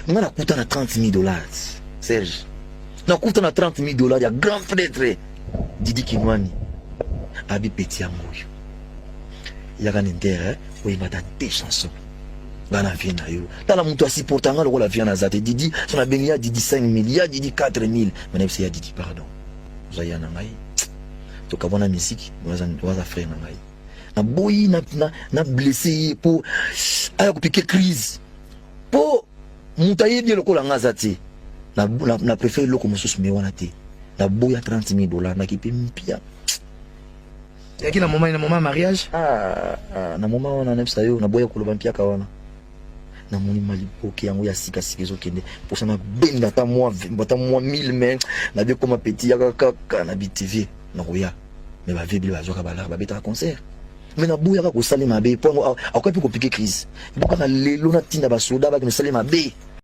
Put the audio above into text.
Nga nakuta na 30 000 dollars. Serge. Nakuta na 30 000 dollars ya grand prêtre Didi Kinwani. Abi petit amoyo. Yaka n'intere, oui mata des chansons. Gana vient na yo. Tala mutu asiporta nga lokola vient na zate. Didi, son a bengi ya Didi 5 000, ya Didi 4 000. Maintenant c'est ya Didi pardon. Zaya na ngai. To kabona musique, waza frère na ngai. Na boyi na blessé pour aya ko piquer crise. Po mutaye bien lokola nga zate. Na préfère loko mususu me wana te. Na boya 30 000 dollars na kipe mpia. Yaki na moment mariage? Na moment wana nepsa yo na boya koloba mpia kawana. Na moni malipoke yango ya sika ezo kende pour ça na benga ta moi 1000 mais na be comme petit ya kaka na BTV na roya mais ba vibli ba zoka bala ba beta concert mais na boya ka ko salima be po akopi ko piquer crise boka na lelo na tinda ba soda ba ko salima be